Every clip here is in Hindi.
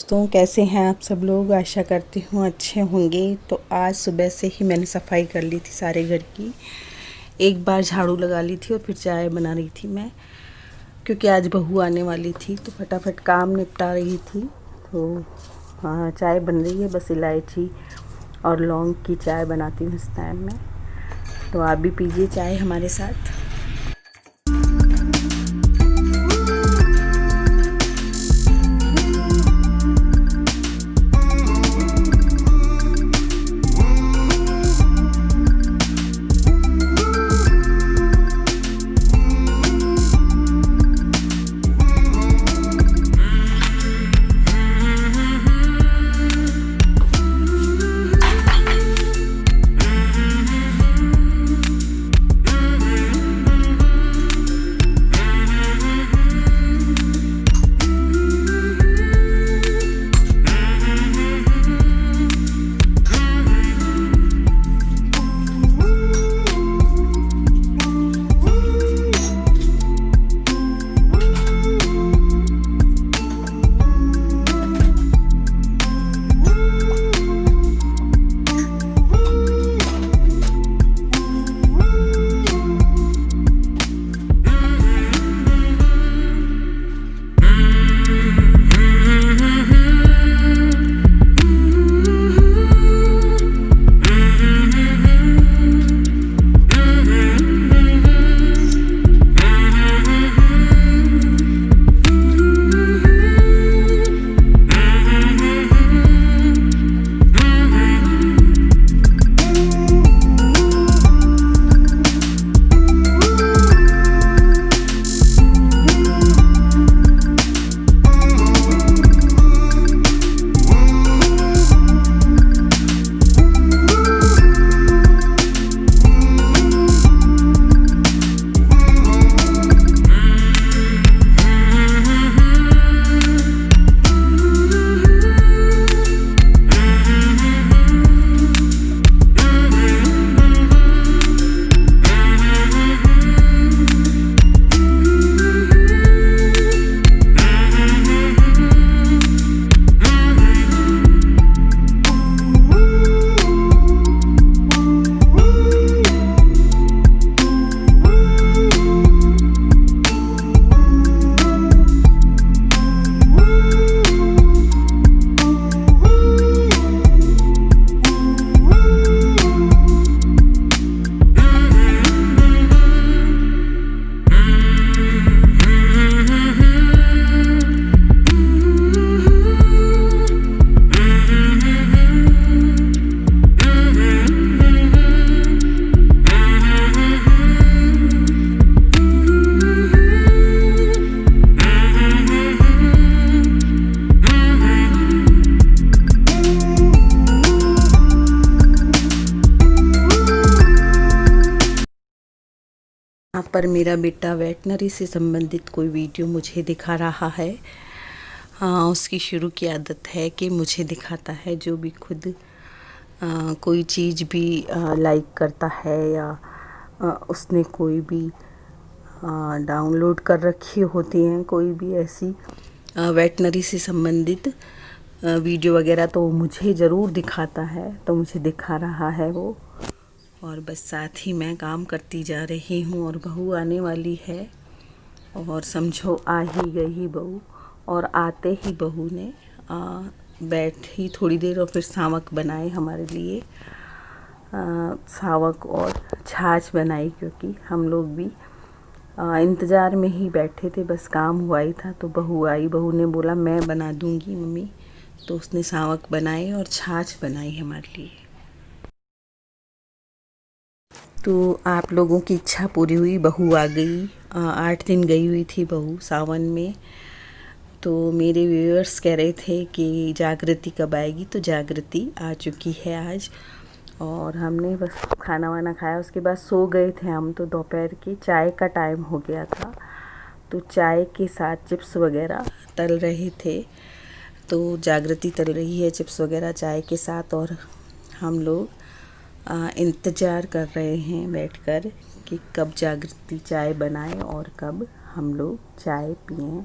दोस्तों, कैसे हैं आप सब लोग। आशा करती हूँ अच्छे होंगे। तो आज सुबह से ही मैंने सफाई कर ली थी सारे घर की। एक बार झाड़ू लगा ली थी और फिर चाय बना रही थी मैं, क्योंकि आज बहू आने वाली थी तो फटाफट काम निपटा रही थी। तो हाँ, चाय बन रही है। बस इलायची और लौंग की चाय बनाती हूँ इस टाइम में। तो आप भी पीजिए चाय हमारे साथ। यहाँ पर मेरा बेटा वेटनरी से संबंधित कोई वीडियो मुझे दिखा रहा है। हाँ, उसकी शुरू की आदत है कि मुझे दिखाता है। जो भी खुद कोई चीज़ भी लाइक करता है या उसने कोई भी डाउनलोड कर रखी होती हैं, कोई भी ऐसी वेटनरी से संबंधित वीडियो वगैरह, तो मुझे ज़रूर दिखाता है। तो मुझे दिखा रहा है वो, और बस साथ ही मैं काम करती जा रही हूँ। और बहू आने वाली है, और समझो आ ही गई बहू। और आते ही बहू ने बैठी थोड़ी देर और फिर सावक बनाए हमारे लिए। सावक और छाछ बनाई, क्योंकि हम लोग भी इंतज़ार में ही बैठे थे। बस काम हुआ ही था तो बहू आई। बहू ने बोला मैं बना दूँगी मम्मी, तो उसने सावक बनाए और छाछ बनाई हमारे लिए। तो आप लोगों की इच्छा पूरी हुई, बहू आ गई। 8 दिन गई हुई थी बहू सावन में। तो मेरे व्यूअर्स कह रहे थे कि जागृति कब आएगी, तो जागृति आ चुकी है आज। और हमने बस खाना वाना खाया, उसके बाद सो गए थे हम। तो दोपहर की चाय का टाइम हो गया था, तो चाय के साथ चिप्स वगैरह तल रहे थे। तो जागृति तल रही है चिप्स वगैरह चाय के साथ, और हम लोग इंतज़ार कर रहे हैं बैठकर कि कब जागृति चाय बनाए और कब हम लोग चाय पिएं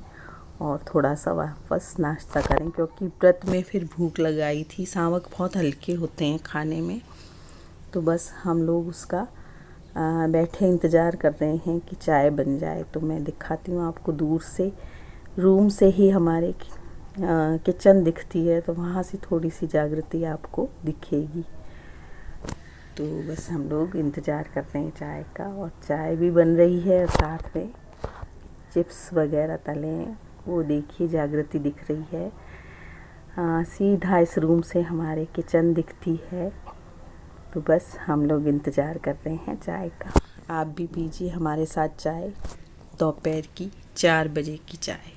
और थोड़ा सा वापस नाश्ता करें, क्योंकि व्रत में फिर भूख लगाई थी। सावक बहुत हल्के होते हैं खाने में, तो बस हम लोग उसका बैठे इंतज़ार कर रहे हैं कि चाय बन जाए। तो मैं दिखाती हूँ आपको दूर से, रूम से ही हमारे किचन दिखती है, तो वहाँ से थोड़ी सी जागृति आपको दिखेगी। तो बस हम लोग इंतज़ार कर रहे हैं चाय का, और चाय भी बन रही है और साथ में चिप्स वगैरह तले हैं, वो देखिए जागृति दिख रही है। सीधा इस रूम से हमारे किचन दिखती है। तो बस हम लोग इंतज़ार कर रहे हैं चाय का। आप भी पीजिए हमारे साथ चाय, दोपहर की 4 बजे की चाय।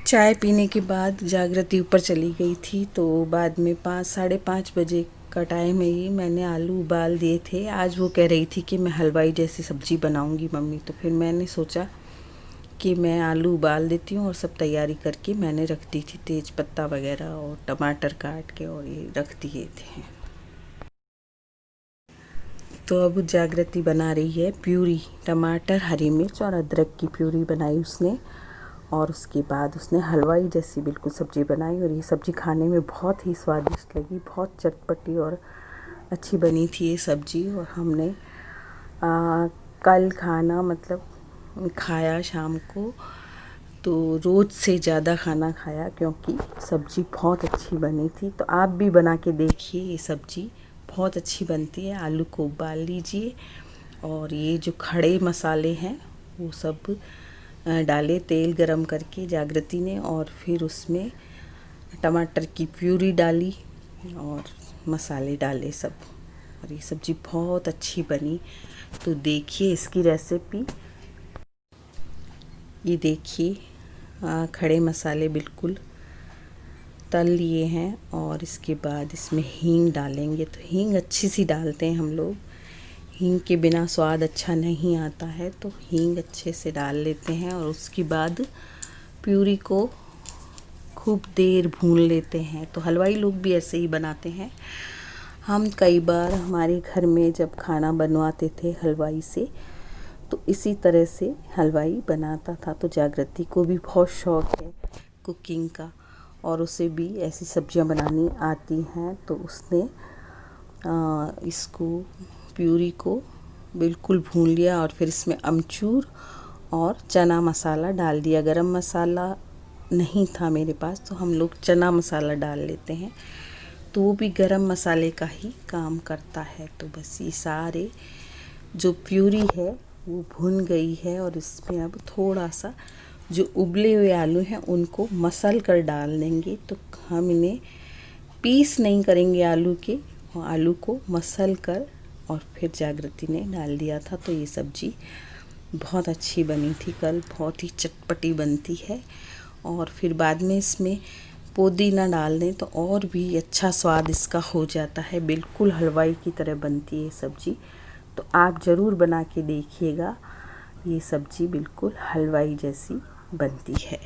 चाय पीने के बाद जागृति ऊपर चली गई थी, तो बाद में 5-5:30 बजे का टाइम है ये, मैंने आलू उबाल दिए थे। आज वो कह रही थी कि मैं हलवाई जैसी सब्ज़ी बनाऊंगी मम्मी, तो फिर मैंने सोचा कि मैं आलू उबाल देती हूँ और सब तैयारी करके मैंने रख दी थी, तेज पत्ता वगैरह और टमाटर काट के और ये रख दिए थे। तो अब जागृति बना रही है प्यूरी, टमाटर, हरी मिर्च और अदरक की प्यूरी बनाई उसने, और उसके बाद उसने हलवाई जैसी बिल्कुल सब्ज़ी बनाई। और ये सब्ज़ी खाने में बहुत ही स्वादिष्ट लगी, बहुत चटपटी और अच्छी बनी थी ये सब्ज़ी। और हमने कल खाना मतलब खाया शाम को, तो रोज़ से ज़्यादा खाना खाया, क्योंकि सब्ज़ी बहुत अच्छी बनी थी। तो आप भी बना के देखिए, ये सब्ज़ी बहुत अच्छी बनती है। आलू को उबाल लीजिए और ये जो खड़े मसाले हैं वो सब डाले तेल गरम करके जागृति ने, और फिर उसमें टमाटर की प्यूरी डाली और मसाले डाले सब, और ये सब्ज़ी बहुत अच्छी बनी। तो देखिए इसकी रेसिपी, ये देखिए खड़े मसाले बिल्कुल तल लिए हैं, और इसके बाद इसमें हींग डालेंगे। तो हींग अच्छी सी डालते हैं हम लोग, हींग के बिना स्वाद अच्छा नहीं आता है, तो हींग अच्छे से डाल लेते हैं। और उसके बाद प्यूरी को खूब देर भून लेते हैं। तो हलवाई लोग भी ऐसे ही बनाते हैं। हम कई बार हमारे घर में जब खाना बनवाते थे हलवाई से, तो इसी तरह से हलवाई बनाता था। तो जागृति को भी बहुत शौक़ है कुकिंग का, और उसे भी ऐसी सब्जियां बनानी आती हैं। तो उसने इसको प्यूरी को बिल्कुल भून लिया, और फिर इसमें अमचूर और चना मसाला डाल दिया। गरम मसाला नहीं था मेरे पास, तो हम लोग चना मसाला डाल लेते हैं, तो वो भी गरम मसाले का ही काम करता है। तो बस ये सारे जो प्यूरी है वो भुन गई है, और इसमें अब थोड़ा सा जो उबले हुए आलू हैं उनको मसल कर डाल देंगे। तो हम इन्हें पीस नहीं करेंगे आलू के, आलू को मसल कर और फिर जागृति ने डाल दिया था। तो ये सब्ज़ी बहुत अच्छी बनी थी कल, बहुत ही चटपटी बनती है। और फिर बाद में इसमें पुदीना डाल दें तो और भी अच्छा स्वाद इसका हो जाता है, बिल्कुल हलवाई की तरह बनती है सब्ज़ी। तो आप ज़रूर बना के देखिएगा, ये सब्ज़ी बिल्कुल हलवाई जैसी बनती है।